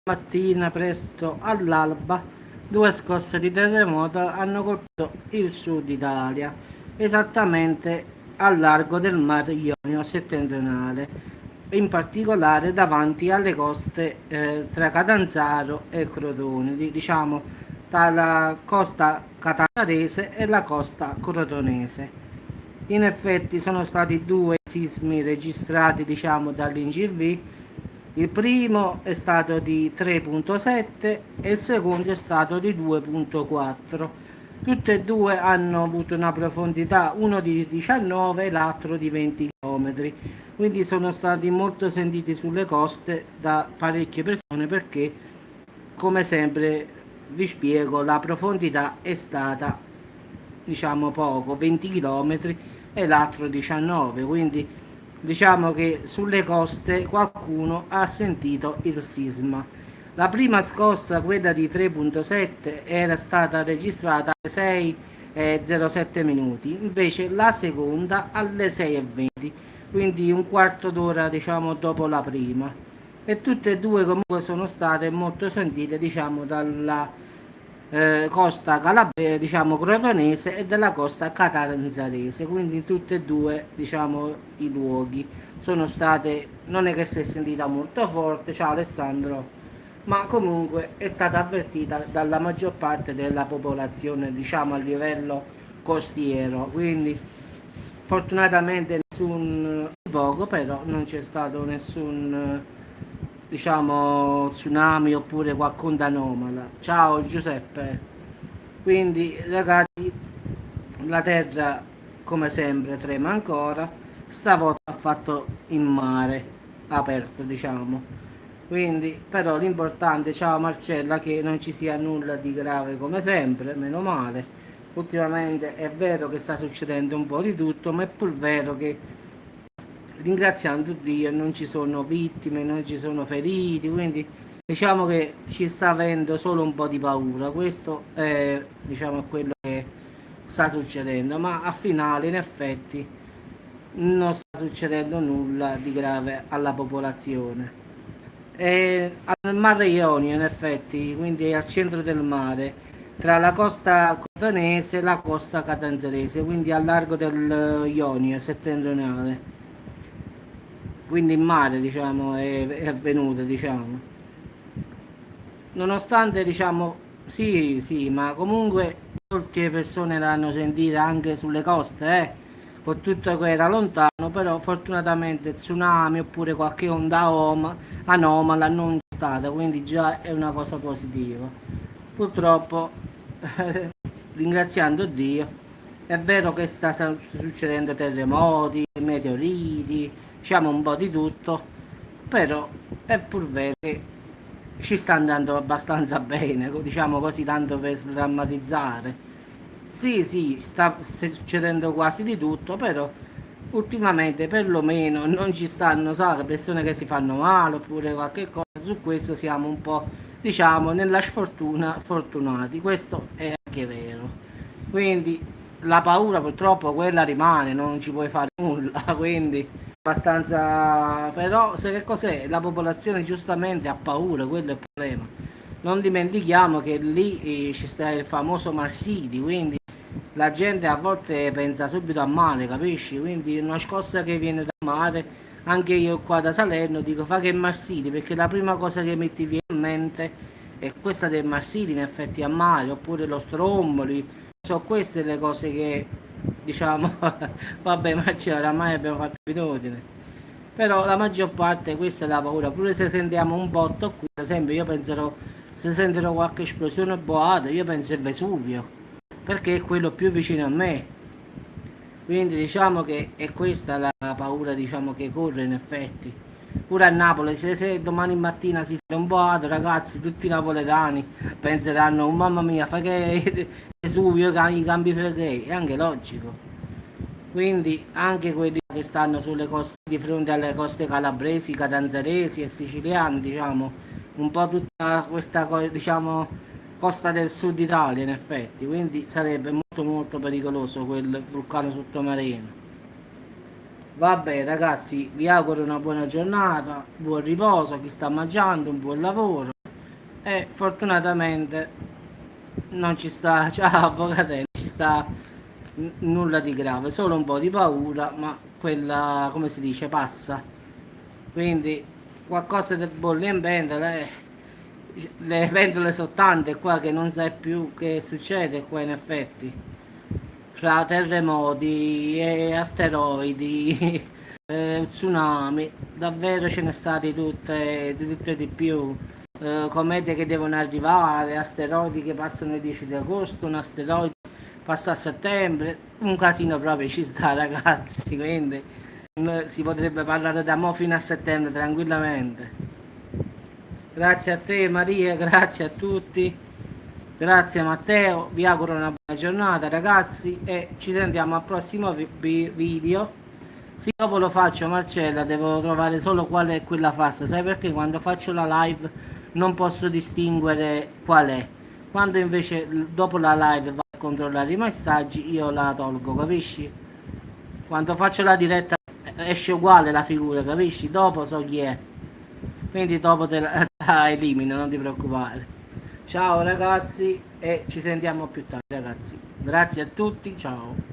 Mattina presto all'alba, due scosse di terremoto hanno colpito il sud Italia, esattamente al largo del Mar Ionio settentrionale, in particolare davanti alle coste tra Catanzaro e Crotone, diciamo tra la costa catanzarese e la costa crotonese. In effetti sono stati due sismi registrati, diciamo, dall'INGV. Il primo è stato di 3.7 e il secondo è stato di 2.4. Tutte e due hanno avuto una profondità, uno di 19 e l'altro di 20 km. Quindi sono stati molto sentiti sulle coste da parecchie persone perché, come sempre, vi spiego, la profondità è stata, diciamo, poco, 20 km e l'altro 19, quindi diciamo che sulle coste qualcuno ha sentito il sisma. La prima scossa, quella di 3.7, era stata registrata alle 6:07 minuti, invece la seconda alle 6:20, quindi un quarto d'ora, diciamo, dopo la prima. E tutte e due comunque sono state molto sentite, diciamo, dalla costa calabrese, diciamo crotonese, e della costa catanzarese, quindi tutte e due, diciamo, i luoghi sono state, non è che si è sentita molto forte, ciao Alessandro, ma comunque è stata avvertita dalla maggior parte della popolazione, diciamo a livello costiero, quindi fortunatamente nessun poco, però non c'è stato nessun, diciamo, tsunami oppure qualcosa anomala. Ciao Giuseppe. Quindi ragazzi, la terra come sempre trema ancora, stavolta ha fatto in mare aperto, diciamo. Quindi però l'importante, ciao Marcella, che non ci sia nulla di grave come sempre, meno male. Ultimamente è vero che sta succedendo un po' di tutto, ma è pur vero che, ringraziando Dio, non ci sono vittime, non ci sono feriti, quindi diciamo che ci sta avendo solo un po' di paura. Questo è, diciamo, quello che sta succedendo, ma a finale in effetti non sta succedendo nulla di grave alla popolazione. E al mare Ionio in effetti, quindi è al centro del mare, tra la costa cotonese e la costa catanzarese, quindi al largo del Ionio settentrionale. Quindi in mare, diciamo, è avvenuto, diciamo. Nonostante, diciamo, sì, sì, ma comunque molte persone l'hanno sentita anche sulle coste, con tutto che era lontano, però fortunatamente tsunami oppure qualche onda anomala non c'è stata, quindi già è una cosa positiva. Purtroppo, ringraziando Dio, è vero che sta succedendo terremoti, meteoriti, diciamo un po' di tutto, però è pur vero che ci sta andando abbastanza bene, diciamo così, tanto per sdrammatizzare. Sì, sì, sta succedendo quasi di tutto, però ultimamente perlomeno non ci stanno, sai, persone che si fanno male oppure qualche cosa. Su questo siamo un po', diciamo, nella sfortuna fortunati. Questo è anche vero. Quindi la paura purtroppo quella rimane, non ci puoi fare nulla, quindi abbastanza. Però se che cos'è? La popolazione giustamente ha paura, quello è il problema. Non dimentichiamo che lì ci sta il famoso Marsidi, quindi la gente a volte pensa subito a male, capisci? Quindi una scossa che viene da mare, anche io qua da Salerno dico fa che è Marsili, perché la prima cosa che metti via in mente è questa del Marsili in effetti a mare, oppure lo Stromboli, sono queste le cose che, diciamo, vabbè, ma c'è, oramai abbiamo fatto abitudine. Però la maggior parte questa è la paura, pure se sentiamo un botto qui, ad esempio io penserò, se sentirò qualche esplosione boata, io penso al Vesuvio, perché è quello più vicino a me. Quindi diciamo che è questa la paura, diciamo, che corre in effetti. Pure a Napoli, se domani mattina si sente un boato, ragazzi, tutti i napoletani penseranno, oh, mamma mia, fa che Vesuvio, i cambi flegrei, è anche logico. Quindi anche quelli che stanno sulle coste, di fronte alle coste calabresi, catanzaresi e siciliane, diciamo, un po' tutta questa diciamo, costa del sud Italia in effetti, quindi sarebbe molto molto pericoloso quel vulcano sottomarino. Vabbè ragazzi, vi auguro una buona giornata, buon riposo, chi sta mangiando, un buon lavoro e fortunatamente non ci sta, ciao avvocate, non ci sta nulla di grave, solo un po' di paura, ma quella, come si dice, passa. Quindi qualcosa che bolle in pentola, le pentole sono tante qua che non sai più che succede qua in effetti. Fra terremoti e asteroidi, tsunami, davvero ce ne state tutte, di tutte e di più. Comete che devono arrivare, asteroidi che passano il 10 di agosto, un asteroide passa a settembre, un casino proprio ci sta ragazzi, quindi si potrebbe parlare da mo fino a settembre tranquillamente. Grazie a te Maria, grazie a tutti, grazie Matteo, vi auguro una buona giornata ragazzi e ci sentiamo al prossimo video. Sì, dopo lo faccio Marcella, devo trovare solo qual è quella fassa, sai perché quando faccio la live non posso distinguere qual è. Quando invece dopo la live vado a controllare i messaggi io la tolgo, capisci? Quando faccio la diretta esce uguale la figura, capisci? Dopo so chi è. Quindi dopo te la elimino, non ti preoccupare. Ciao ragazzi e ci sentiamo più tardi ragazzi. Grazie a tutti, ciao.